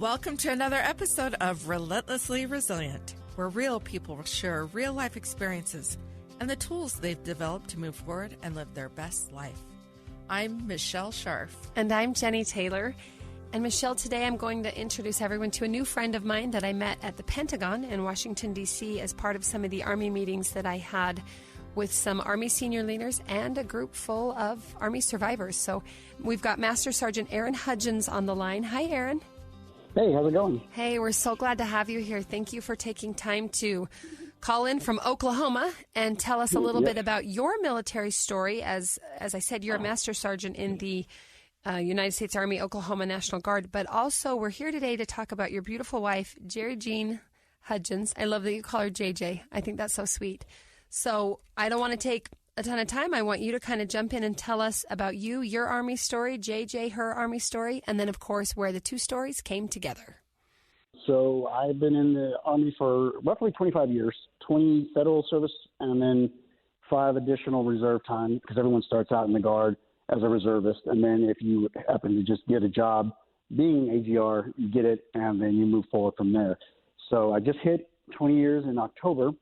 Welcome to another episode of Relentlessly Resilient, where real people share real-life experiences and the tools they've developed to move forward and live their best life. I'm Michelle Scharf. And I'm Jenny Taylor. And Michelle, today I'm going to introduce everyone to a new friend of mine that I met at the Pentagon in Washington, D.C. as part of some of the Army meetings that I had with some Army senior leaders and a group full of Army survivors. So we've got Master Sergeant Aaron Hudgins on the line. Hi, Aaron. Hey, how's it going? Hey, we're so glad to have you here. Thank you for taking time to call in from Oklahoma and tell us a little bit about your military story. As I said, you're a Master Sergeant in the United States Army Oklahoma National Guard, but also we're here today to talk about your beautiful wife, Jeanine Hudgins. I love that you call her JJ. I think that's so sweet. So I don't want to take a ton of time. I want you to kind of jump in and tell us about you, your Army story, JJ, her Army story, and then, of course, where the two stories came together. So I've been in the Army for roughly 25 years, 20 federal service, and then 5 additional reserve time, because everyone starts out in the Guard as a reservist. And then if you happen to just get a job being AGR, you get it, and then you move forward from there. So I just hit 20 years in October.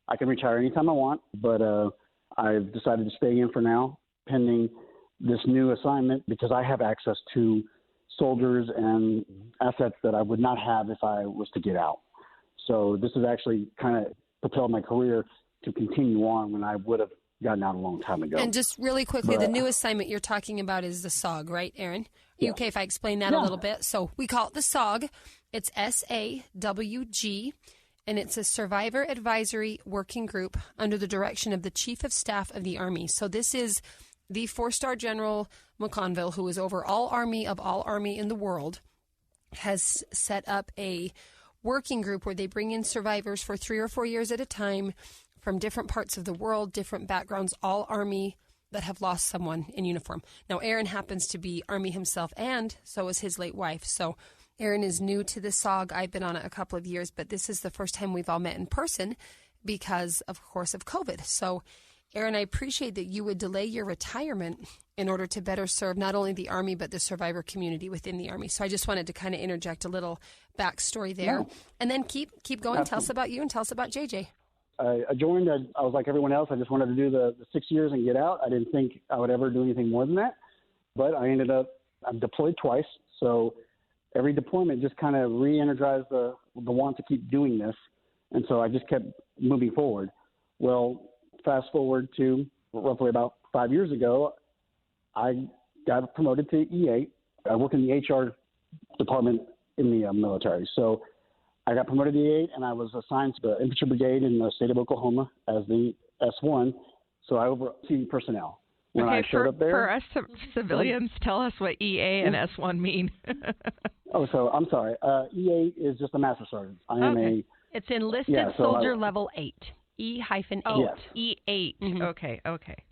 I can retire anytime I want, but I've decided to stay in for now, pending this new assignment, because I have access to soldiers and assets that I would not have if I was to get out. So this has actually kind of propelled my career to continue on when I would have gotten out a long time ago. And just really quickly, the new assignment you're talking about is the SOG, right, Aaron? Are you okay if I explain that a little bit? So we call it the SOG. It's SAWG. And it's a Survivor Advisory Working Group under the direction of the Chief of Staff of the Army. So this is the 4-star General McConville, who is over all Army in the world, has set up a working group where they bring in survivors for 3 or 4 years at a time from different parts of the world, different backgrounds, all Army that have lost someone in uniform. Now, Aaron happens to be Army himself, and so is his late wife. So Aaron is new to the SOG. I've been on it a couple of years, but this is the first time we've all met in person because, of course, of COVID. So, Aaron, I appreciate that you would delay your retirement in order to better serve not only the Army, but the survivor community within the Army. So I just wanted to kind of interject a little backstory there. Yeah. And then keep going. Absolutely. Tell us about you and tell us about JJ. I joined. I was like everyone else. I just wanted to do the 6 years and get out. I didn't think I would ever do anything more than that. But I ended up, I'm deployed twice. So every deployment just kind of re-energized the want to keep doing this. And so I just kept moving forward. Well, fast forward to roughly about 5 years ago, I got promoted to E8. I work in the HR department in the military. So I got promoted to E8, and I was assigned to the infantry brigade in the state of Oklahoma as the S1. So I oversee personnel. When I showed up there, for us civilians, tell us what EA and S1 mean. So I'm sorry. EA is just a Master Sergeant. I am It's enlisted soldier level 8. E-8. E8. Mm-hmm. Okay.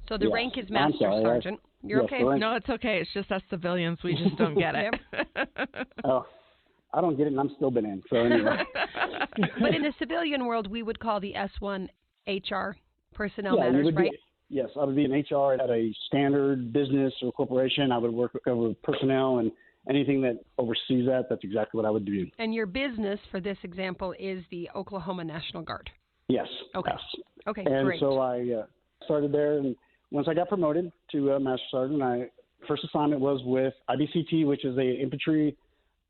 So the rank is Master Sergeant. You're okay? No, it's okay. It's just us civilians. We just don't get it. I don't get it, and I'm still been in. So anyway. But in the civilian world, we would call the S1 HR personnel matters, right? Yes, I would be in HR at a standard business or corporation. I would work over personnel and anything that oversees that. That's exactly what I would do. And your business, for this example, is the Oklahoma National Guard. Yes. Okay. Yes. Okay, and great. So I started there, and once I got promoted to Master Sergeant, my first assignment was with IBCT, which is a infantry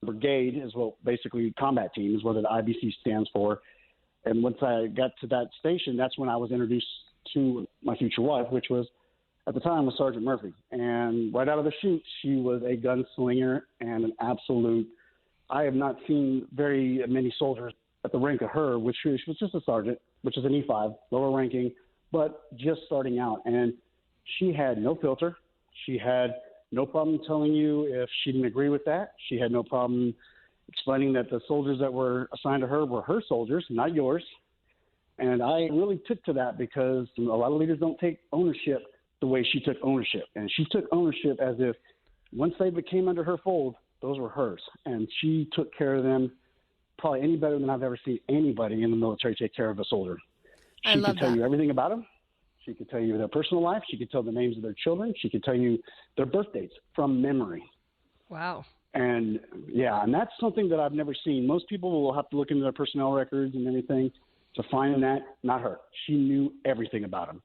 brigade, is what basically combat team is what the IBC stands for. And once I got to that station, that's when I was introduced to my future wife, which was at the time was Sergeant Murphy. And right out of the chute, she was a gunslinger and an absolute. I have not seen very many soldiers at the rank of her, which she was just a sergeant, which is an E5, lower ranking, but just starting out. And she had no filter. She had no problem telling you if she didn't agree with that. She had no problem explaining that the soldiers that were assigned to her were her soldiers, not yours. And I really took to that because a lot of leaders don't take ownership the way she took ownership. And she took ownership as if once they became under her fold, those were hers. And she took care of them probably any better than I've ever seen anybody in the military take care of a soldier. She could tell you everything about them. She could tell you their personal life. She could tell the names of their children. She could tell you their birth dates from memory. Wow. And that's something that I've never seen. Most people will have to look into their personnel records and everything to find that. Not her. She knew everything about him.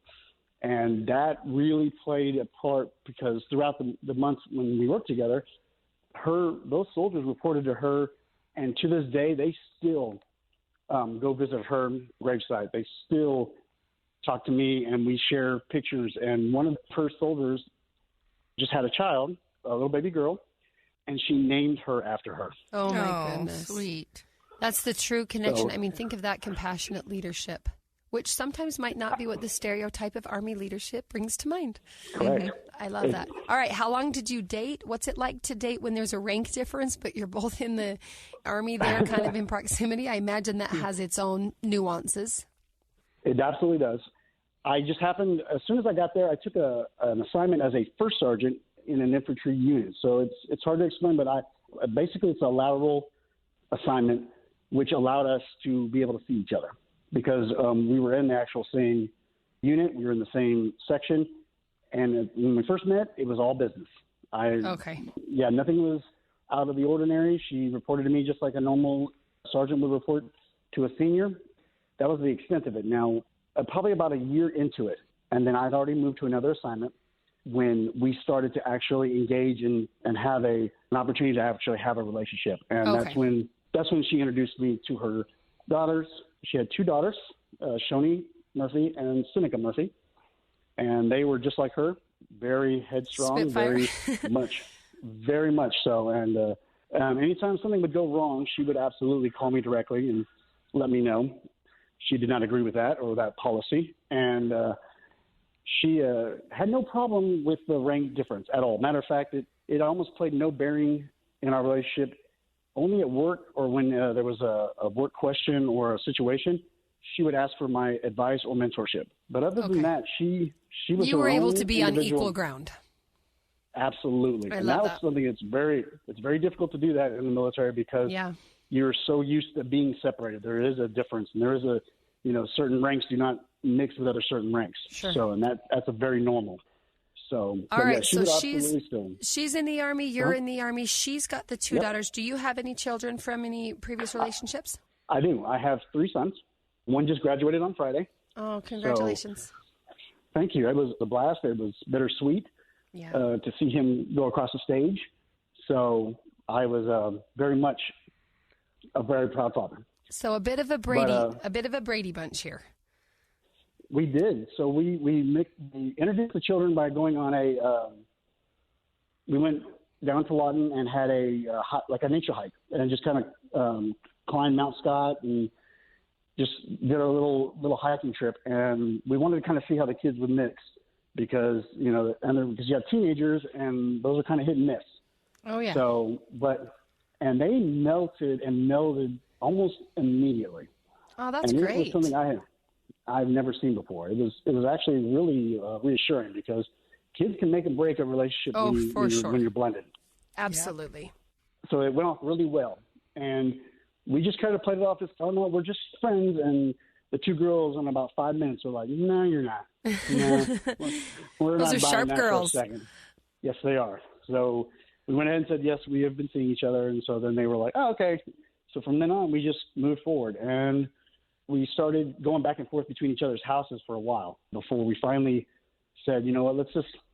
And that really played a part because throughout the months when we worked together, those soldiers reported to her, and to this day, they still go visit her gravesite. They still talk to me, and we share pictures. And one of her soldiers just had a child, a little baby girl, and she named her after her. Oh, my goodness. Sweet. That's the true connection. Think of that compassionate leadership, which sometimes might not be what the stereotype of Army leadership brings to mind. Correct. I love that. All right, how long did you date? What's it like to date when there's a rank difference, but you're both in the Army there, kind of in proximity? I imagine that has its own nuances. It absolutely does. I just happened, as soon as I got there, I took an assignment as a first sergeant in an infantry unit. So it's hard to explain, but basically it's a lateral assignment, which allowed us to be able to see each other because we were in the actual same unit. We were in the same section. And when we first met, it was all business. Okay. Yeah, nothing was out of the ordinary. She reported to me just like a normal sergeant would report to a senior. That was the extent of it. Now, probably about a year into it, and then I'd already moved to another assignment when we started to actually engage and have an opportunity to actually have a relationship. And that's when she introduced me to her daughters. She had two daughters, Shoni Murphy and Seneca Murphy. And they were just like her, very headstrong, Spitfire. very much so. And anytime something would go wrong, she would absolutely call me directly and let me know. She did not agree with that or that policy. And she had no problem with the rank difference at all. Matter of fact, it almost played no bearing in our relationship. Only at work or when there was a work question or a situation, she would ask for my advice or mentorship. But other than that, she was You were her able own to be on individual. equal ground. Absolutely. And that was something it's very difficult to do that in the military because you're so used to being separated. There is a difference, and there is certain ranks do not mix with other certain ranks. Sure. So, and that's a very normal. So, all right. Yeah, so she's in the Army. You're in the Army. She's got the two Yep. daughters. Do you have any children from any previous relationships? I do. I have 3 sons. One just graduated on Friday. Oh, congratulations. So, thank you. It was a blast. It was bittersweet to see him go across the stage. So I was very much a very proud father. So a bit of a Brady bunch here. We did. So we introduced the children by going on we went down to Lawton and had a nature hike and just kind of climbed Mount Scott and just did a little hiking trip. And we wanted to kind of see how the kids would mix because, because you have teenagers and those are kind of hit and miss. Oh, yeah. So, and they melted and melded almost immediately. Oh, that's great. And it was something I've never seen before. It was actually really reassuring because kids can make and break a relationship when you're blended. Absolutely. Yeah. So it went off really well. And we just kind of played it off as, oh, no, we're just friends. And the 2 girls in about 5 minutes were like, no, you're not. No, we're Those not are sharp that girls. For a second. Yes, they are. So we went ahead and said, yes, we have been seeing each other. And so then they were like, oh, okay. So from then on, we just moved forward. And we started going back and forth between each other's houses for a while before we finally said, you know what,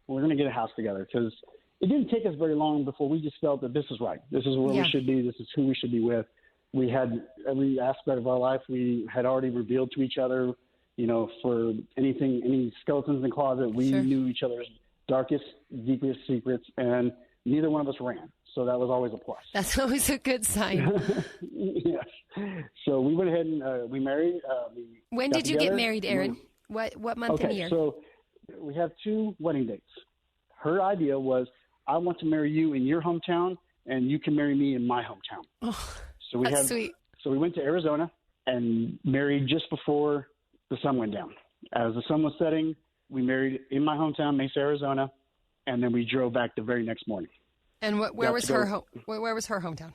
we're going to get a house together. Because it didn't take us very long before we just felt that this is right. This is where we should be. This is who we should be with. We had every aspect of our life we had already revealed to each other, for any skeletons in the closet. We knew each other's darkest, deepest secrets, and neither one of us ran. So that was always a plus. That's always a good sign. Yes. So we went ahead and we married. When did you get married, Aaron? What month and year? So we have 2 wedding dates. Her idea was, I want to marry you in your hometown, and you can marry me in my hometown. Oh, so we that's sweet. So we went to Arizona and married just before the sun went down. As the sun was setting, we married in my hometown, Mesa, Arizona, and then we drove back the very next morning. And where was her hometown?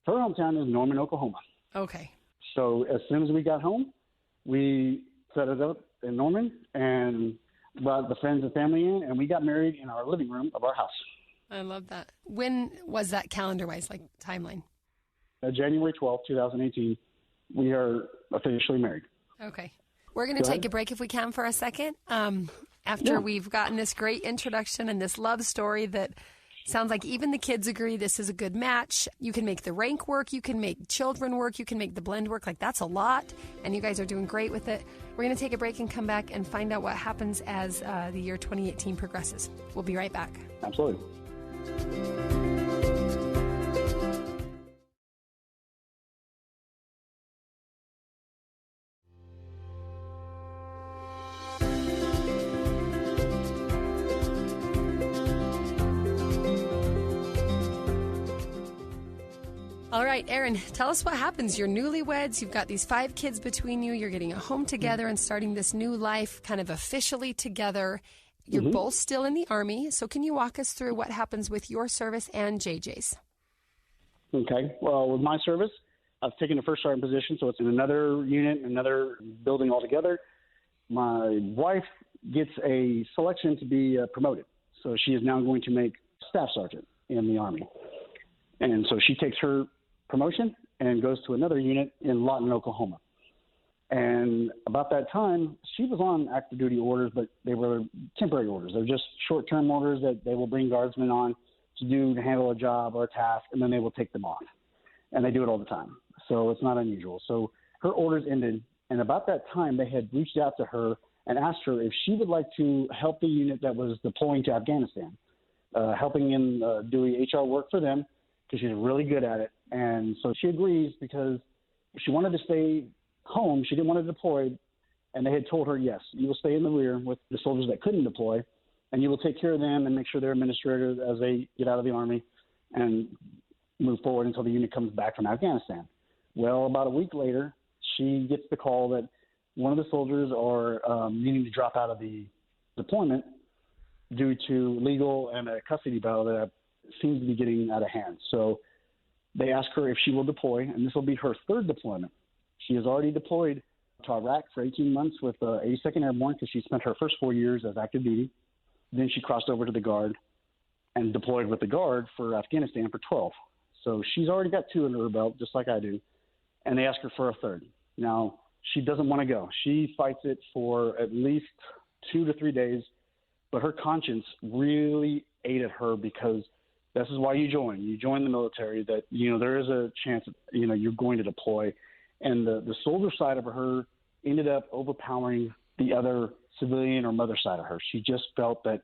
Her hometown is Norman, Oklahoma. Okay. So as soon as we got home, we set it up in Norman and brought the friends and family in, and we got married in our living room of our house. I love that. When was that calendar-wise, like timeline? January 12th, 2018, we are officially married. Okay. We're going to take a break if we can for a second. After we've gotten this great introduction and this love story that sounds like even the kids agree this is a good match. You can make the rank work. You can make children work. You can make the blend work. Like, that's a lot. And you guys are doing great with it. We're going to take a break and come back and find out what happens as the year 2018 progresses. We'll be right back. Absolutely. All right, Aaron, tell us what happens. You're newlyweds. You've got these 5 kids between you. You're getting a home together and starting this new life kind of officially together. You're both still in the Army. So can you walk us through what happens with your service and JJ's? Okay. Well, with my service, I've taken a first sergeant position, so it's in another unit, another building altogether. My wife gets a selection to be promoted. So she is now going to make Staff Sergeant in the Army. And so she takes her promotion and goes to another unit in Lawton, Oklahoma. And about that time, she was on active duty orders, but they were temporary orders. They're just short-term orders that they will bring guardsmen on to handle a job or a task, and then they will take them off. And they do it all the time. So it's not unusual. So her orders ended, and about that time, they had reached out to her and asked her if she would like to help the unit that was deploying to Afghanistan, helping in doing HR work for them, because she's really good at it. And so she agrees because she wanted to stay home. She didn't want to deploy. And they had told her, yes, you will stay in the rear with the soldiers that couldn't deploy, and you will take care of them and make sure they're administrated as they get out of the Army and move forward until the unit comes back from Afghanistan. Well, about a week later, she gets the call that one of the soldiers are needing to drop out of the deployment due to legal and a custody battle that seems to be getting out of hand. So they ask her if she will deploy, and this will be her 3rd deployment. She has already deployed to Iraq for 18 months with 82nd Airborne because she spent her first 4 years as active duty. Then she crossed over to the Guard and deployed with the Guard for Afghanistan for 12. So she's already got 2 under her belt, just like I do. And they ask her for a 3rd. Now, she doesn't want to go. She fights it for at least 2 to 3 days, but her conscience really ate at her because this is why you join. You join the military, that, there is a chance, you're going to deploy. And the soldier side of her ended up overpowering the other civilian or mother side of her. She just felt that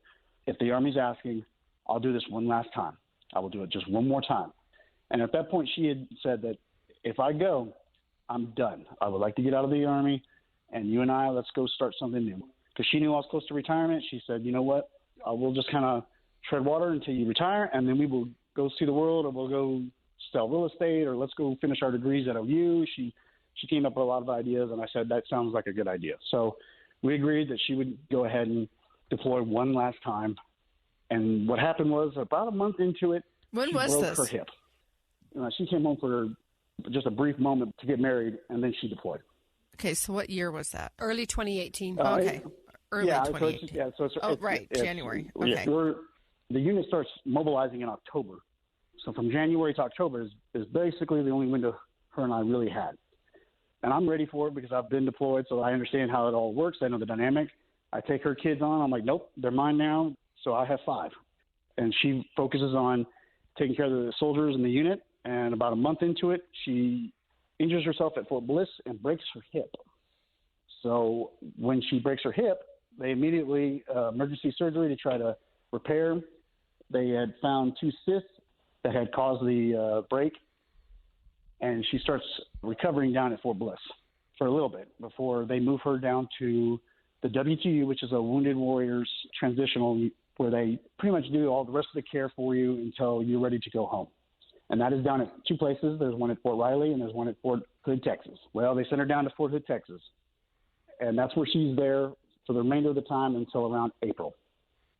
if the Army's asking, I'll do this one last time. I will do it just one more time. And at that point, she had said that if I go, I'm done. I would like to get out of the Army, and you and I, let's go start something new. Because she knew I was close to retirement. She said, you know what, we'll just kind of tread water until you retire, and then we will go see the world, or we'll go sell real estate, or let's go finish our degrees at OU. She came up with a lot of ideas, and I said, that sounds like a good idea. So we agreed that she would go ahead and deploy one last time. And what happened was about a month into it, when was broke this? her hip. She came home for just a brief moment to get married, and then she deployed. Okay, so what year was that? Early 2018. Okay, early 2018. It's January. Okay. The unit starts mobilizing in October. So from January to October is basically the only window her and I really had. And I'm ready for it because I've been deployed, so I understand how it all works. I know the dynamic. I take her kids on. I'm like, nope, they're mine now. So I have 5. And she focuses on taking care of the soldiers in the unit. And about a month into it, she injures herself at Fort Bliss and breaks her hip. So when she breaks her hip, they immediately emergency surgery to try to repair. They had found 2 cysts that had caused the break, and she starts recovering down at Fort Bliss for a little bit before they move her down to the WTU, which is a Wounded Warriors transitional, where they pretty much do all the rest of the care for you until you're ready to go home. And that is down at 2 places. There's one at Fort Riley and there's one at Fort Hood, Texas. Well, they sent her down to Fort Hood, Texas, and that's where she's there for the remainder of the time until around April.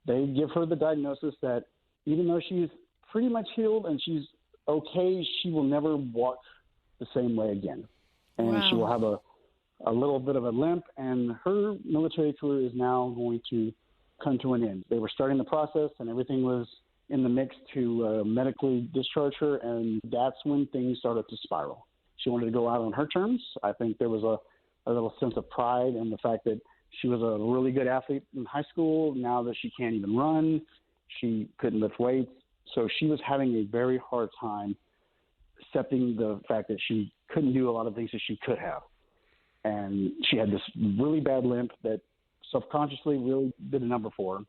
They give her the diagnosis that even though she's pretty much healed and she's okay, she will never walk the same way again. And Wow. She will have a little bit of a limp, and her military career is now going to come to an end. They were starting the process, and everything was in the mix to medically discharge her, and that's when things started to spiral. She wanted to go out on her terms. I think there was a little sense of pride in the fact that she was a really good athlete in high school. Now that she can't even run, she couldn't lift weights. So she was having a very hard time accepting the fact that she couldn't do a lot of things that she could have. And she had this really bad limp that subconsciously really did a number for her.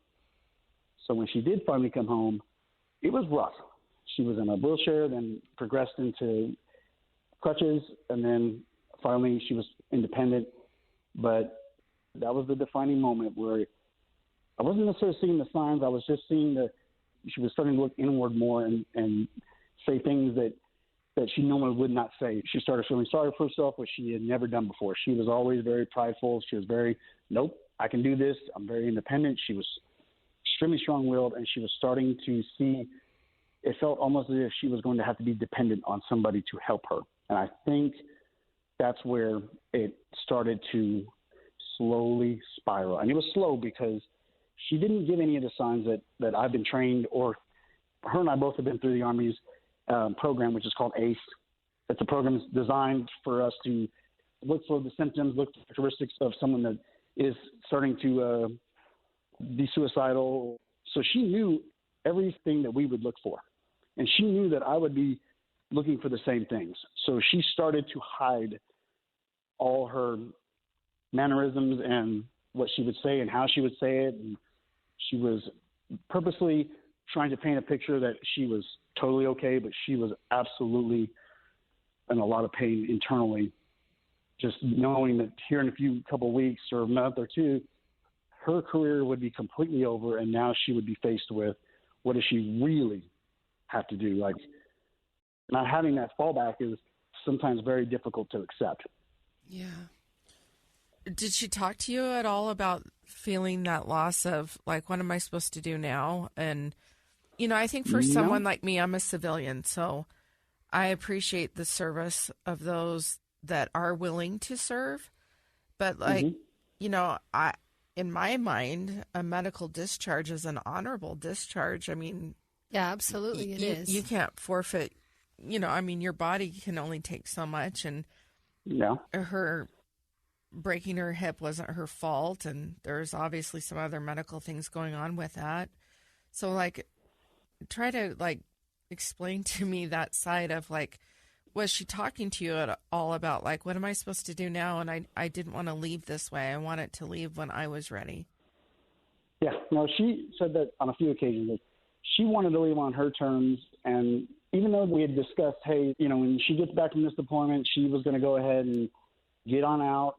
So when she did finally come home, it was rough. She was in a wheelchair, then progressed into crutches, and then finally she was independent. But that was the defining moment where I wasn't necessarily seeing the signs. I was just seeing that she was starting to look inward more and say things that she normally would not say. She started feeling sorry for herself, which she had never done before. She was always very prideful. She was very, nope, I can do this. I'm very independent. She was extremely strong-willed, and she was starting to see, it felt almost as if she was going to have to be dependent on somebody to help her. And I think that's where it started to slowly spiral. And it was slow because she didn't give any of the signs that I've been trained, or her and I both have been through the Army's program, which is called ACE. It's a program designed for us to look for the symptoms, look for the characteristics of someone that is starting to be suicidal. So she knew everything that we would look for. And she knew that I would be looking for the same things. So she started to hide all her mannerisms and what she would say and how she would say it. And she was purposely trying to paint a picture that she was totally okay, but she was absolutely in a lot of pain internally, just knowing that here in a couple of weeks or a month or two, her career would be completely over, and now she would be faced with, what does she really have to do? Like, not having that fallback is sometimes very difficult to accept. Yeah. Did she talk to you at all about feeling that loss of, like, what am I supposed to do now? And, you know, I think for someone like me, I'm a civilian, so I appreciate the service of those that are willing to serve. But, like, you know, in my mind, a medical discharge is an honorable discharge. I mean, yeah, absolutely, it is. You can't forfeit, you know, I mean, your body can only take so much, and her breaking her hip wasn't her fault, and there's obviously some other medical things going on with that. So, like, try to, like, explain to me that side of, like, was she talking to you at all about, like, what am I supposed to do now? And I didn't want to leave this way. I wanted to leave when I was ready. Yeah, no, she said that on a few occasions. That she wanted to leave on her terms, and even though we had discussed, hey, you know, when she gets back from this deployment, she was going to go ahead and get on out.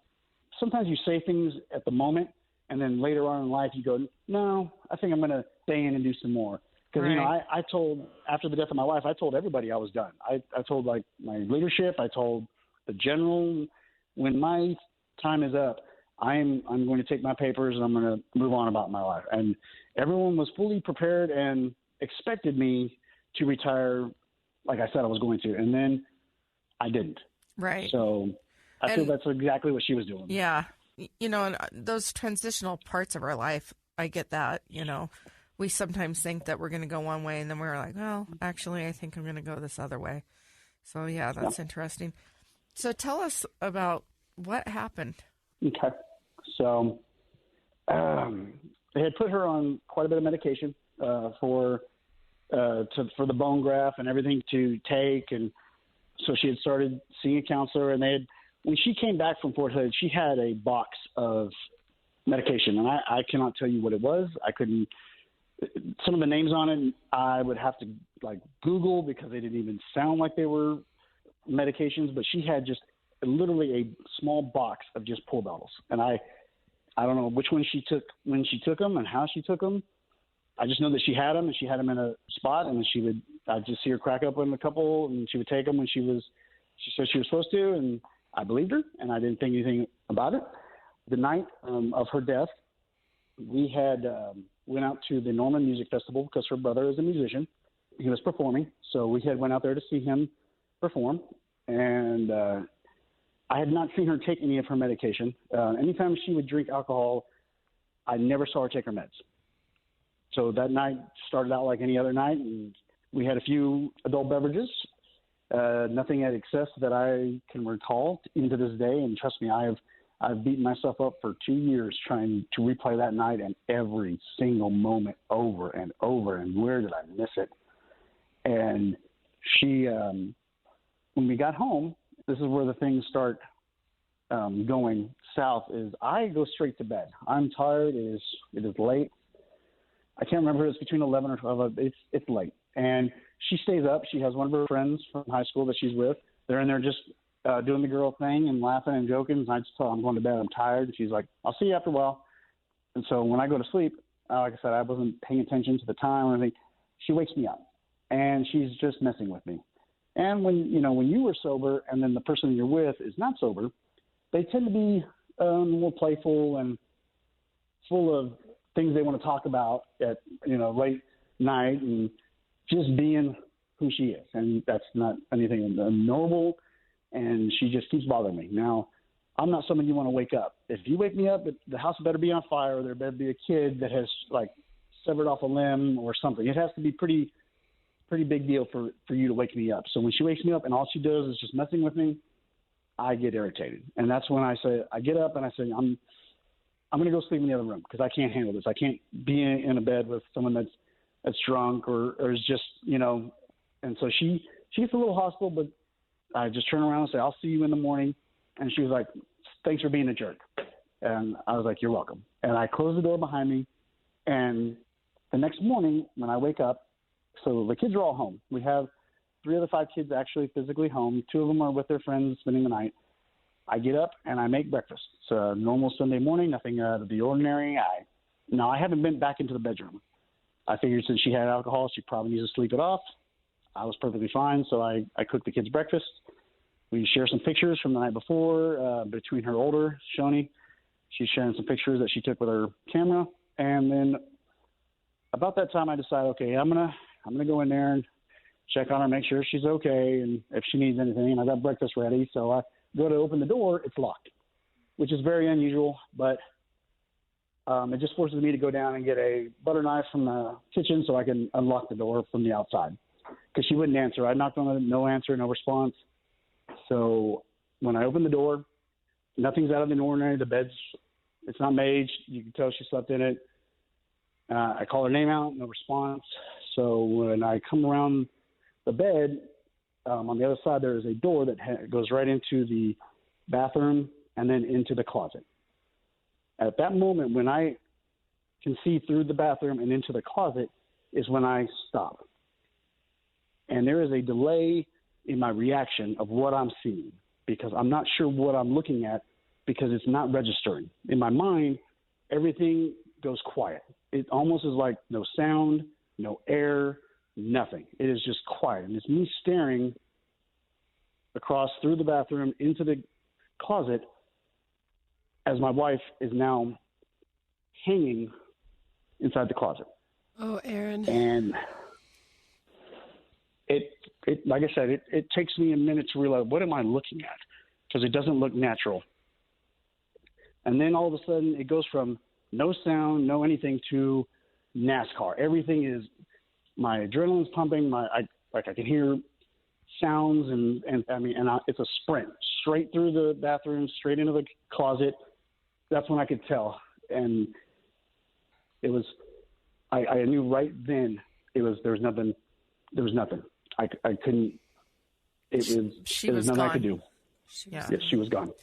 Sometimes you say things at the moment, and then later on in life you go, no, I think I'm going to stay in and do some more. Because, you know, I told, after the death of my wife, I told everybody I was done. I told, like, my leadership, I told the general, when my time is up, I'm going to take my papers and I'm going to move on about my life. And everyone was fully prepared and expected me to retire like I said I was going to. And then I didn't. Right. So I feel that's exactly what she was doing. Yeah. You know, and those transitional parts of our life, I get that, you know. We sometimes think that we're going to go one way, and then we're like, well, actually, I think I'm going to go this other way. So, yeah, that's interesting. So tell us about what happened. Okay. So they had put her on quite a bit of medication for the bone graft and everything to take. And so she had started seeing a counselor, and when she came back from Fort Hood, she had a box of medication. And I cannot tell you what it was. I couldn't. Some of the names on it, I would have to, like, Google because they didn't even sound like they were medications. But she had just literally a small box of just pill bottles. And I don't know which one she took when she took them and how she took them. I just know that she had them, and she had them in a spot, and I'd just see her crack open a couple, and she would take them when she said she was supposed to, and I believed her, and I didn't think anything about it. The night of her death, we had went out to the Norman Music Festival because her brother is a musician. He was performing, so we went out there to see him perform. And I had not seen her take any of her medication. Anytime she would drink alcohol, I never saw her take her meds. So that night started out like any other night, and we had a few adult beverages, nothing at excess that I can recall even to this day. And trust me, I've beaten myself up for 2 years trying to replay that night and every single moment over and over. And where did I miss it? And she, when we got home, this is where the things start going south. Is I go straight to bed. I'm tired. It is late. I can't remember. It's between 11 or 12. It's late. And she stays up. She has one of her friends from high school that she's with. They're in there just doing the girl thing and laughing and joking. And I just tell her I'm going to bed. I'm tired. And she's like, I'll see you after a while. And so when I go to sleep, like I said, I wasn't paying attention to the time or anything. She wakes me up, and she's just messing with me. And when you were sober and then the person you're with is not sober, they tend to be more playful and full of things they want to talk about at late night and just being who she is. And that's not anything abnormal, and she just keeps bothering me. Now, I'm not someone you want to wake up. If you wake me up, the house better be on fire, or there better be a kid that has severed off a limb or something. It has to be pretty big deal for you to wake me up. So when she wakes me up and all she does is just messing with me, I get irritated. And that's when I get up and I say, I'm going to go sleep in the other room because I can't handle this. I can't be in a bed with someone that's drunk or is just, and so she gets a little hostile, but I just turn around and say, I'll see you in the morning. And she was like, thanks for being a jerk. And I was like, you're welcome. And I closed the door behind me. And the next morning when I wake up, so the kids are all home. We have 3 of the 5 kids actually physically home. 2 of them are with their friends spending the night. I get up and I make breakfast. It's a normal Sunday morning, nothing out of the ordinary. I haven't been back into the bedroom. I figured since she had alcohol, she probably needs to sleep it off. I was perfectly fine, so I cooked the kids breakfast. We share some pictures from the night before between her older, Shoni. She's sharing some pictures that she took with her camera. And then about that time, I decided, okay, I'm gonna go in there and check on her, make sure she's okay, and if she needs anything. And I got breakfast ready, so I go to open the door, it's locked, which is very unusual, but it just forces me to go down and get a butter knife from the kitchen so I can unlock the door from the outside because she wouldn't answer. I knocked on it, no answer, no response. So when I open the door, nothing's out of the ordinary. The it's not made. You can tell she slept in it. I call her name out, no response. So when I come around the bed, on the other side, there is a door that goes right into the bathroom and then into the closet. At that moment, when I can see through the bathroom and into the closet is when I stop. And there is a delay in my reaction of what I'm seeing because I'm not sure what I'm looking at because it's not registering. In my mind, everything goes quiet. It almost is like no sound, no air, nothing. It is just quiet. And it's me staring across through the bathroom into the closet as my wife is now hanging inside the closet. Oh, Aaron. And it like I said, it takes me a minute to realize, what am I looking at? Because it doesn't look natural. And then all of a sudden it goes from no sound, no anything to NASCAR. Everything is, my adrenaline's pumping. I can hear sounds and it's a sprint straight through the bathroom, straight into the closet. That's when I could tell. And it was, I knew right then there was nothing. I couldn't, there was nothing gone. I could do. Yeah. Yes, she was gone.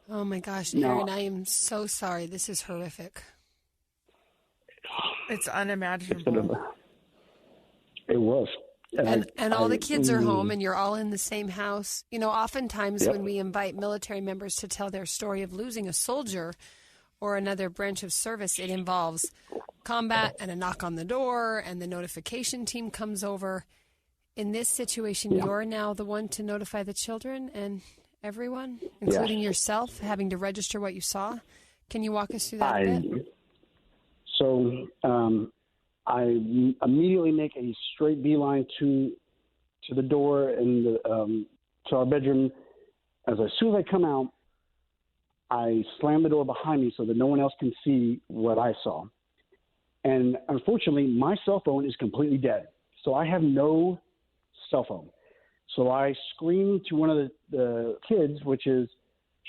Oh my gosh, Aaron, I am so sorry. This is horrific. It's unimaginable. It was. And all the kids are home and you're all in the same house. Oftentimes when we invite military members to tell their story of losing a soldier or another branch of service, it involves combat and a knock on the door and the notification team comes over. In this situation, you're now the one to notify the children and everyone, including yourself, having to register what you saw. Can you walk us through that a bit? So I immediately make a straight beeline to the door and to our bedroom. As soon as I come out, I slam the door behind me so that no one else can see what I saw. And unfortunately, my cell phone is completely dead. So I have no cell phone. So I screamed to one of the kids, which is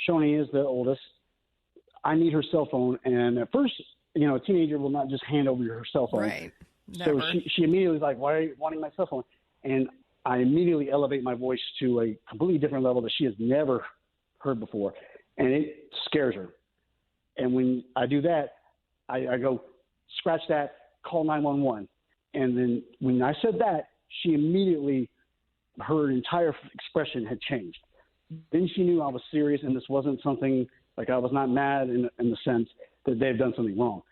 Shoni is the oldest. I need her cell phone. And at first, a teenager will not just hand over her cell phone. Right. Never. So she immediately was like, why are you wanting my cell phone? And I immediately elevate my voice to a completely different level that she has never heard before. And it scares her. And when I do that, I go, scratch that, call 911. And then when I said that, she immediately, her entire expression had changed. Then she knew I was serious and this wasn't something, like I was not mad in the sense that they've done something wrong.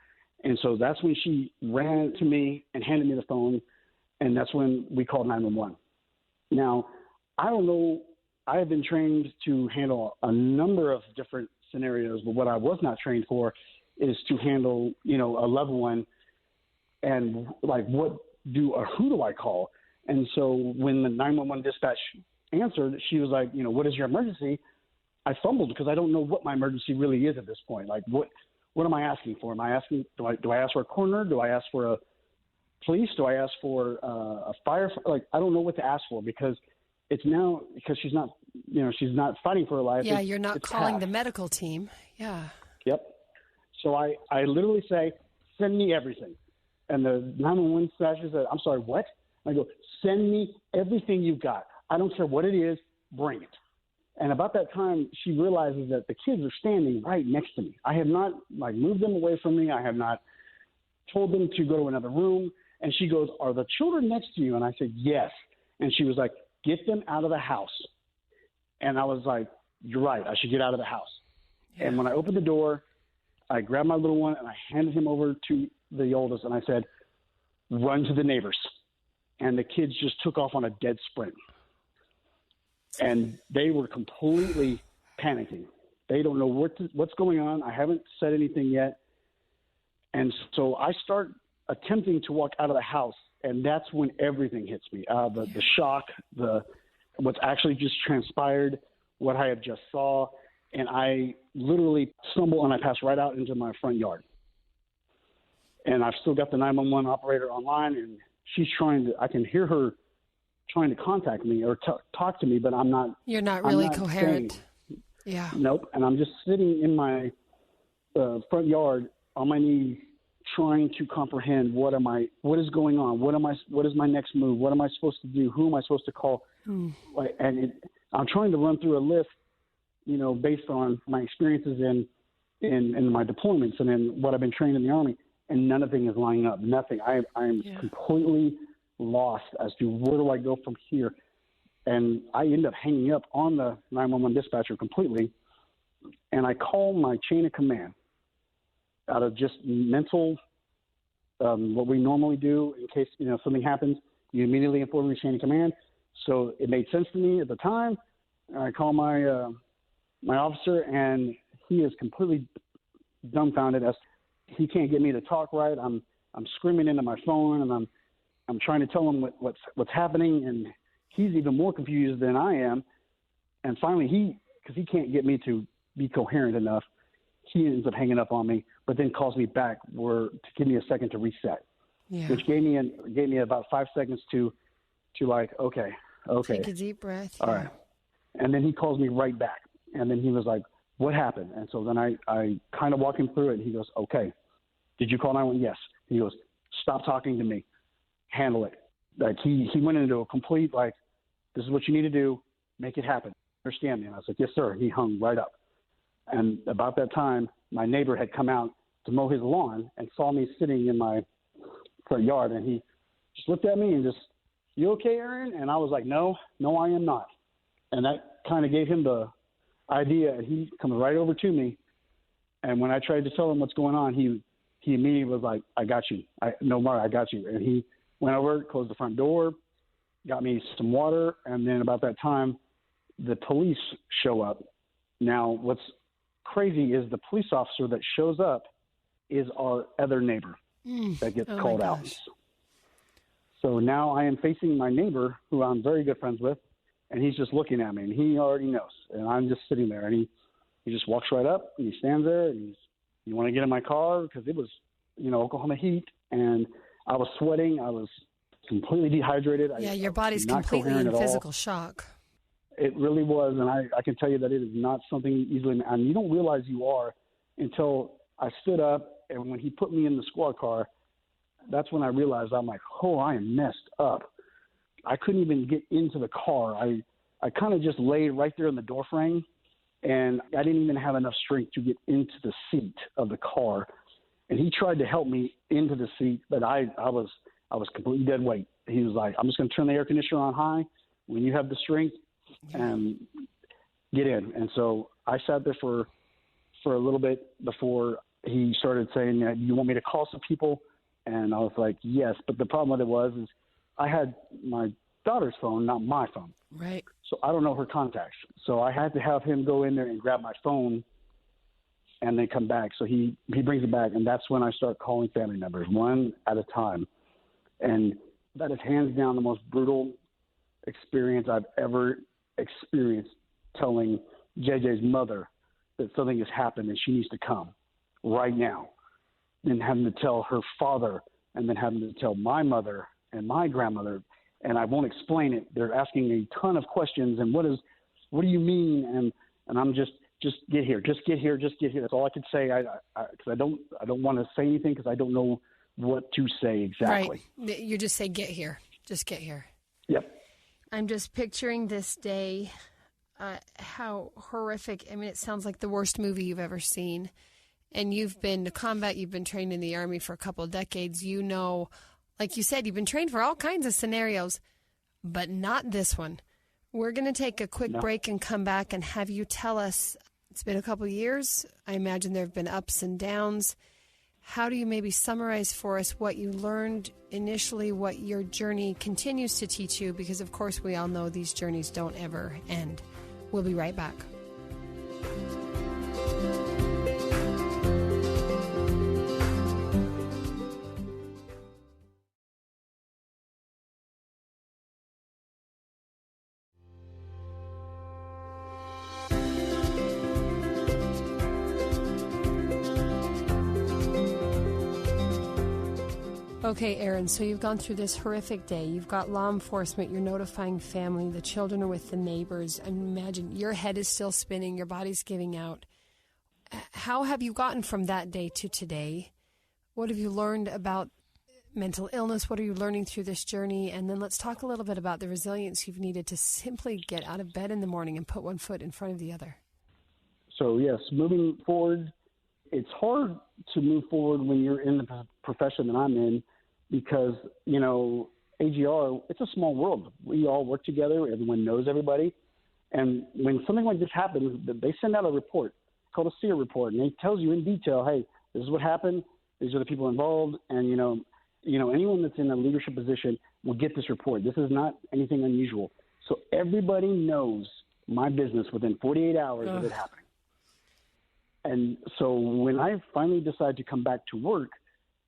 And so that's when she ran to me and handed me the phone, and that's when we called 911. Now, I don't know, I have been trained to handle a number of different scenarios, but what I was not trained for is to handle, a loved one and like who do I call? And so when the 911 dispatch answered, she was like, what is your emergency? I fumbled because I don't know what my emergency really is at this point. Like what am I asking for? Am I asking, do I ask for a coroner? Do I ask for a police? Do I ask for a fire? Like, I don't know what to ask for because it's now, because she's not fighting for her life. Yeah, you're not calling the medical team. Yeah. Yep. So I literally say, send me everything. And the 911 dispatcher said, I'm sorry, what? I go, send me everything you've got. I don't care what it is, bring it. And about that time, she realizes that the kids are standing right next to me. I have not moved them away from me. I have not told them to go to another room. And she goes, are the children next to you? And I said, yes. And she was like, get them out of the house. And I was like, you're right. I should get out of the house. Yeah. And when I opened the door, I grabbed my little one and I handed him over to the oldest. And I said, run to the neighbors. And the kids just took off on a dead sprint. And they were completely panicking. They don't know what's going on. I haven't said anything yet. And so I start attempting to walk out of the house, and that's when everything hits me. The shock, what's actually just transpired, what I have just saw, and I literally stumble and I pass right out into my front yard. And I've still got the 911 operator online, and she's I can hear her trying to contact me or talk to me, but I'm not. You're not really coherent. Saying, yeah. Nope. And I'm just sitting in my front yard on my knees, trying to comprehend what is going on? What is my next move? What am I supposed to do? Who am I supposed to call? I'm trying to run through a list, based on my experiences in my deployments and in what I've been trained in the Army, and none of it is lining up. Nothing. I am completely lost as to where do I go from here. And I end up hanging up on the 911 dispatcher completely, and I call my chain of command out of just mental, what we normally do in case, something happens. You immediately inform your chain of command. So it made sense to me at the time. I call my my officer, and he is completely dumbfounded as he can't get me to talk right. I'm screaming into my phone, and I'm trying to tell him what's happening, and he's even more confused than I am. And finally, because he can't get me to be coherent enough, he ends up hanging up on me, but then calls me back to give me a second to reset, which gave me about 5 seconds to okay. Take a deep breath. All right. And then he calls me right back. And then he was like, what happened? And so then I kind of walk him through it, and he goes, okay, did you call 911? Yes. He goes, stop talking to me. Handle it. Like he went into a complete, this is what you need to do. Make it happen. Understand me? And I was like, yes, sir. He hung right up. And about that time, my neighbor had come out to mow his lawn and saw me sitting in my front yard. And he just looked at me and just, you okay, Aaron? And I was like, no, I am not. And that kind of gave him the idea. And he comes right over to me. And when I tried to tell him what's going on, he immediately was like, I got you. No more, I got you. And he went over, closed the front door, got me some water. And then about that time, the police show up. Now, what's crazy is the police officer that shows up is our other neighbor that gets called out. So now I am facing my neighbor, who I'm very good friends with, and he's just looking at me, and he already knows. And I'm just sitting there, and he just walks right up, and he stands there, and you want to get in my car? Because it was, Oklahoma heat. and I was sweating. I was completely dehydrated. Yeah, your body's completely in physical shock. It really was, and I can tell you that it is not something easily, and you don't realize you are until I stood up, and when he put me in the squad car, that's when I realized, I'm like, oh, I am messed up. I couldn't even get into the car. I kind of just laid right there in the door frame, and I didn't even have enough strength to get into the seat of the car. And he tried to help me into the seat, but I was completely dead weight. He was like, I'm just going to turn the air conditioner on high. When you have the strength, get in. And so I sat there for a little bit before he started saying, you want me to call some people? And I was like, yes. But the problem with it is I had my daughter's phone, not my phone. Right. So I don't know her contacts. So I had to have him go in there and grab my phone and then come back. So he brings it back, and that's when I start calling family members one at a time. And that is hands down the most brutal experience I've ever experienced, telling JJ's mother that something has happened and she needs to come right now, and having to tell her father, and then having to tell my mother and my grandmother, and I won't explain it. They're asking a ton of questions, and what do you mean? And I'm just get here, just get here. That's all I could say. Because I don't want to say anything because I don't know what to say exactly. Right. You just say, get here. Just get here. Yep. I'm just picturing this day, how horrific. I mean, it sounds like the worst movie you've ever seen. And you've been to combat, you've been trained in the Army for a couple of decades. You know, like you said, you've been trained for all kinds of scenarios, but not this one. We're going to take a quick break and come back and have you tell us, it's been a couple of years. I imagine there have been ups and downs. How do you maybe summarize for us what you learned initially, what your journey continues to teach you? Because, of course, we all know these journeys don't ever end. We'll be right back. Okay, Aaron, so you've gone through this horrific day. You've got law enforcement, you're notifying family, the children are with the neighbors. I imagine your head is still spinning, your body's giving out. How have you gotten from that day to today? What have you learned about mental illness? What are you learning through this journey? And then let's talk a little bit about the resilience you've needed to simply get out of bed in the morning and put one foot in front of the other. So, yes, moving forward, it's hard to move forward when you're in the profession that I'm in, because, AGR, it's a small world. We all work together. Everyone knows everybody. And when something like this happens, they send out a report called a SEER report, and it tells you in detail, hey, this is what happened. These are the people involved. And, anyone that's in a leadership position will get this report. This is not anything unusual. So everybody knows my business within 48 hours of it happening. And so when I finally decide to come back to work,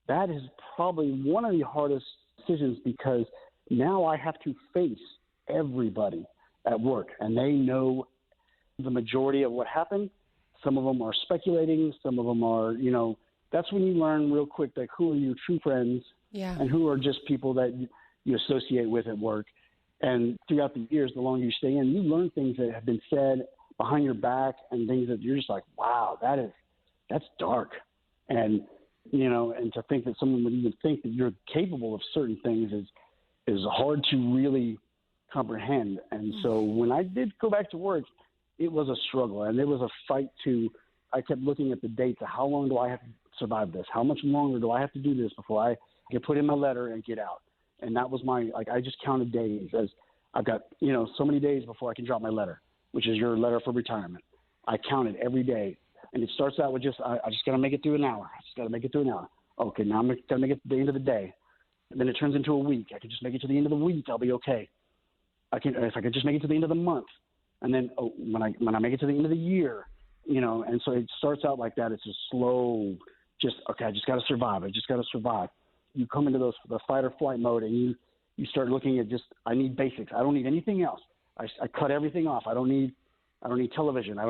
that is probably one of the hardest decisions, because now I have to face everybody at work, and they know the majority of what happened. Some of them are speculating. Some of them are, that's when you learn real quick, like, who are your true friends and who are just people that you associate with at work. And throughout the years, the longer you stay in, you learn things that have been said behind your back and things that you're just like, wow, that's dark. And, and to think that someone would even think that you're capable of certain things is hard to really comprehend. And so when I did go back to work, it was a struggle, and it was a fight I kept looking at the dates of how long do I have to survive this? How much longer do I have to do this before I can put in my letter and get out? And that was I just counted days, as I've got, so many days before I can drop my letter, which is your letter for retirement. I counted every day. And it starts out with I just got to make it through an hour. I just got to make it through an hour. Okay, now I'm going to make it to the end of the day. And then it turns into a week. I can just make it to the end of the week. I'll be okay. If I could just make it to the end of the month. And then when I make it to the end of the year, and so it starts out like that. It's a slow, I just got to survive. I just got to survive. You come into the fight or flight mode, and you start looking at I need basics. I don't need anything else. I cut everything off. I don't need television. I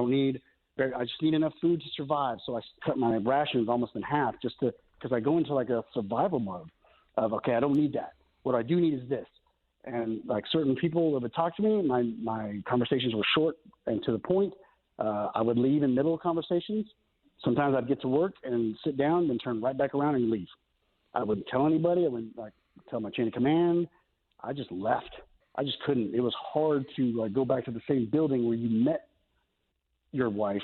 just need enough food to survive. So I cut my rations almost in half just to because I go into like a survival mode of, okay, I don't need that. What I do need is this. And like certain people that would talk to me, my conversations were short and to the point. I would leave in the middle of conversations. Sometimes I'd get to work and sit down, then turn right back around and leave. I wouldn't tell anybody. I wouldn't like tell my chain of command. I just left. I just couldn't. It was hard to like go back to the same building where you met your wife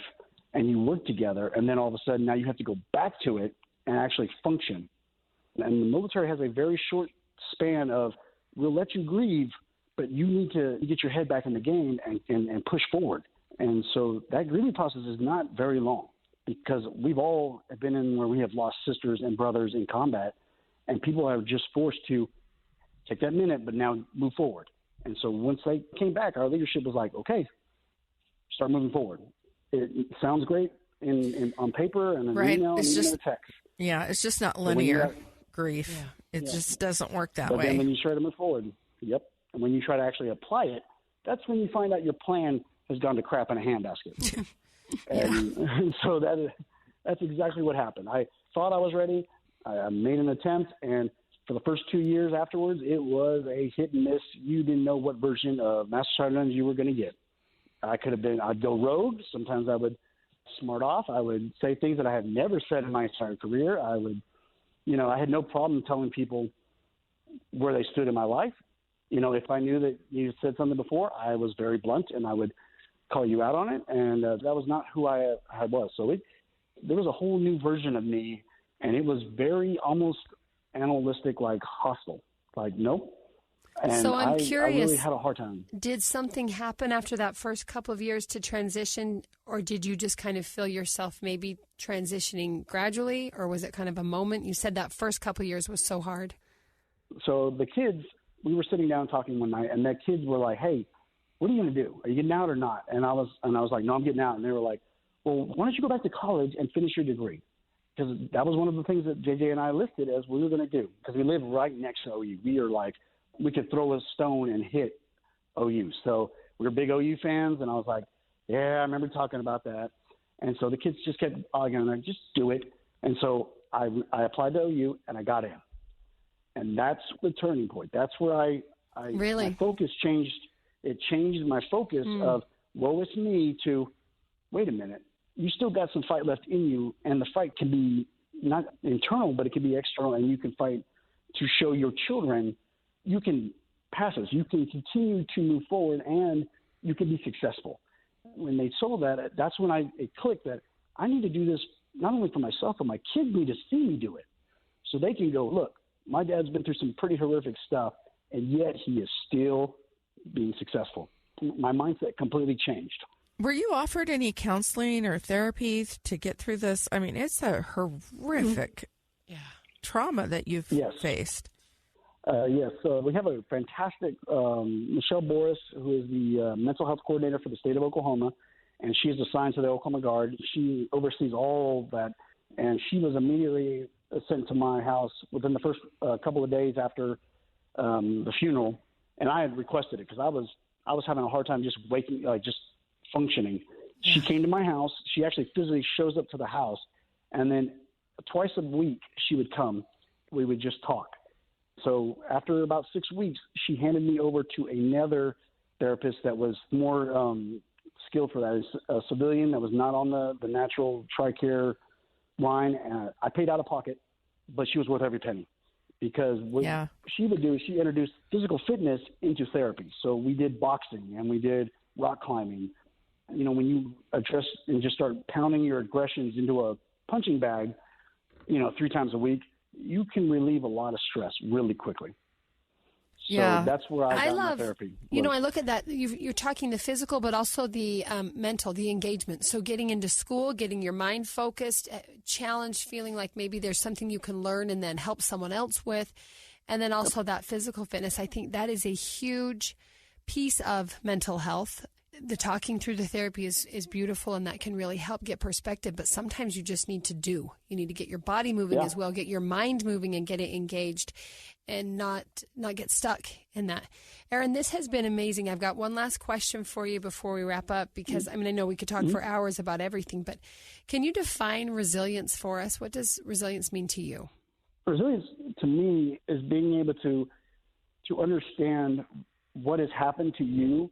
and you worked together, and then all of a sudden now you have to go back to it and actually function. And the military has a very short span of, we'll let you grieve, but you need to get your head back in the game and push forward. And so that grieving process is not very long, because we've all been in where we have lost sisters and brothers in combat, and people are just forced to take that minute, but now move forward. And so once they came back, our leadership was like, okay, start moving forward. It sounds great on paper and an email and even a text. Yeah, it's just not linear grief. Yeah. It just doesn't work that way. But then when you try to move forward, and when you try to actually apply it, that's when you find out your plan has gone to crap in a handbasket. And so that's exactly what happened. I thought I was ready. I made an attempt, and for the first 2 years afterwards, it was a hit and miss. You didn't know what version of Master Sergeant you were going to get. I'd go rogue. Sometimes I would smart off. I would say things that I had never said in my entire career. I had no problem telling people where they stood in my life. If I knew that you said something before, I was very blunt, and I would call you out on it. And that was not who I was. So there was a whole new version of me, and it was very almost animalistic, like hostile. Like, nope. And so I'm curious, I really had a hard time. Did something happen after that first couple of years to transition, or did you just kind of feel yourself maybe transitioning gradually, or was it kind of a moment? You said that first couple of years was so hard. So the kids, we were sitting down talking one night, and the kids were like, hey, what are you going to do? Are you getting out or not? And I was like, no, I'm getting out. And they were like, well, why don't you go back to college and finish your degree? Because that was one of the things that JJ and I listed as we were going to do, because we live right next to OU. We are like, we could throw a stone and hit OU. So we were big OU fans, and I was like, yeah, I remember talking about that. And so the kids just kept arguing, like, just do it. And so I applied to OU, and I got in. And that's the turning point. That's where my focus changed. It changed my focus of, woe is me, to, wait a minute, you still got some fight left in you, and the fight can be not internal, but it can be external, and you can fight to show your children you can pass this, you can continue to move forward, and you can be successful. When they saw that, that's when it clicked that I need to do this not only for myself, but my kids need to see me do it. So they can go, look, my dad's been through some pretty horrific stuff, and yet he is still being successful. My mindset completely changed. Were you offered any counseling or therapy to get through this? I mean, it's a horrific trauma that you've faced. Yes. So we have a fantastic Michelle Boris, who is the mental health coordinator for the state of Oklahoma, and she's assigned to the Oklahoma Guard. She oversees all that, and she was immediately sent to my house within the first couple of days after the funeral, and I had requested it because I was having a hard time just just functioning. She came to my house. She actually physically shows up to the house, and then twice a week she would come. We would just talk. So after about 6 weeks, she handed me over to another therapist that was more skilled for that. It's a civilian that was not on the natural TRICARE line. I paid out of pocket, but she was worth every penny, because what she would do is she introduced physical fitness into therapy. So we did boxing and we did rock climbing. When you address and just start pounding your aggressions into a punching bag, 3 times a week, you can relieve a lot of stress really quickly. So that's where I got my therapy. I look at that. You're talking the physical, but also the mental, the engagement. So getting into school, getting your mind focused, challenged, feeling like maybe there's something you can learn and then help someone else with. And then also that physical fitness. I think that is a huge piece of mental health. the talking through the therapy is beautiful, and that can really help get perspective. But sometimes you just need to do. You need to get your body moving as well, get your mind moving and get it engaged, and not get stuck in that. Aaron, this has been amazing. I've got one last question for you before we wrap up, because I know we could talk for hours about everything, but can you define resilience for us? What does resilience mean to you? Resilience to me is being able to understand what has happened to you,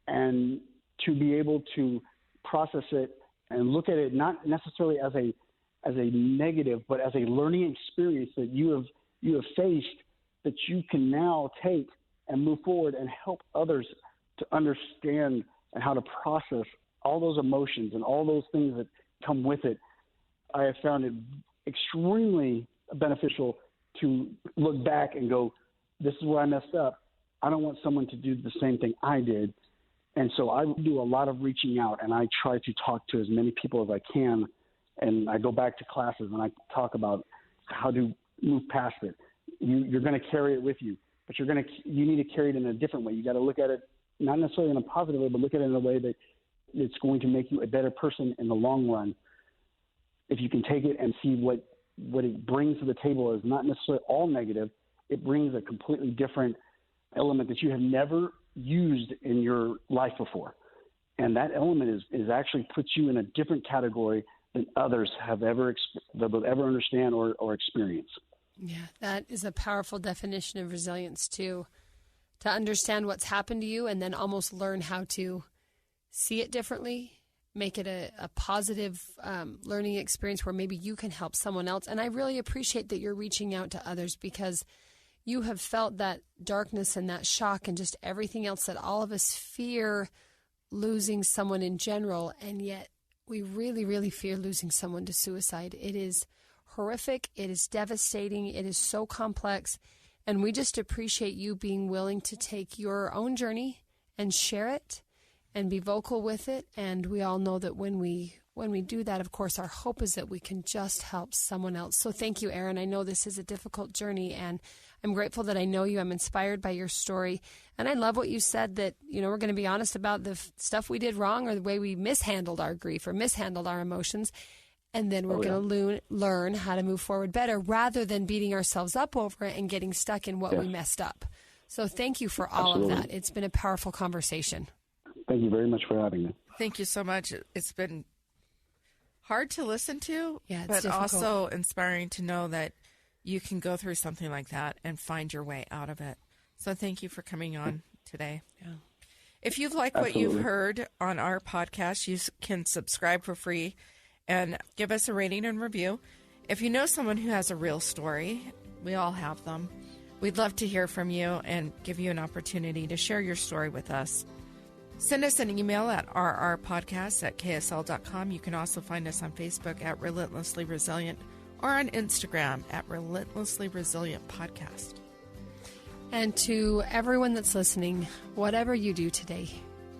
and to be able to process it and look at it not necessarily as a negative, but as a learning experience that you have faced, that you can now take and move forward and help others to understand and how to process all those emotions and all those things that come with it. I have found it extremely beneficial to look back and go, this is where I messed up. I don't want someone to do the same thing I did. And so I do a lot of reaching out, and I try to talk to as many people as I can. And I go back to classes and I talk about how to move past it. You're going to carry it with you, but you need to carry it in a different way. You got to look at it, not necessarily in a positive way, but look at it in a way that it's going to make you a better person in the long run. If you can take it and see what it brings to the table is not necessarily all negative. It brings a completely different element that you have never used in your life before. And that element is actually puts you in a different category than others have that will ever understand or experience. Yeah, that is a powerful definition of resilience too. To understand what's happened to you and then almost learn how to see it differently, make it a positive learning experience where maybe you can help someone else. And I really appreciate that you're reaching out to others, because you have felt that darkness and that shock and just everything else that all of us fear losing someone in general. And yet we really, really fear losing someone to suicide. It is horrific. It is devastating. It is so complex. And we just appreciate you being willing to take your own journey and share it and be vocal with it. And we all know that when we do that, of course, our hope is that we can just help someone else. So thank you, Aaron. I know this is a difficult journey, and I'm grateful that I know you. I'm inspired by your story. And I love what you said, that, we're going to be honest about the stuff we did wrong or the way we mishandled our grief or mishandled our emotions. And then we're going to learn how to move forward better, rather than beating ourselves up over it and getting stuck in what we messed up. So thank you for all of that. It's been a powerful conversation. Thank you very much for having me. Thank you so much. It's been hard to listen to, but difficult. Also inspiring to know that you can go through something like that and find your way out of it. So thank you for coming on today. Yeah. If you've liked what you've heard on our podcast, you can subscribe for free and give us a rating and review. If you know someone who has a real story, we all have them, we'd love to hear from you and give you an opportunity to share your story with us. Send us an email at rrpodcast@ksl.com. You can also find us on Facebook at Relentlessly Resilient, or on Instagram at Relentlessly Resilient Podcast. And to everyone that's listening, whatever you do today,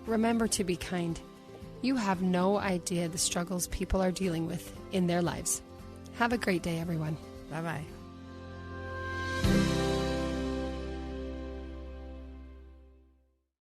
remember to be kind. You have no idea the struggles people are dealing with in their lives. Have a great day, everyone. Bye-bye.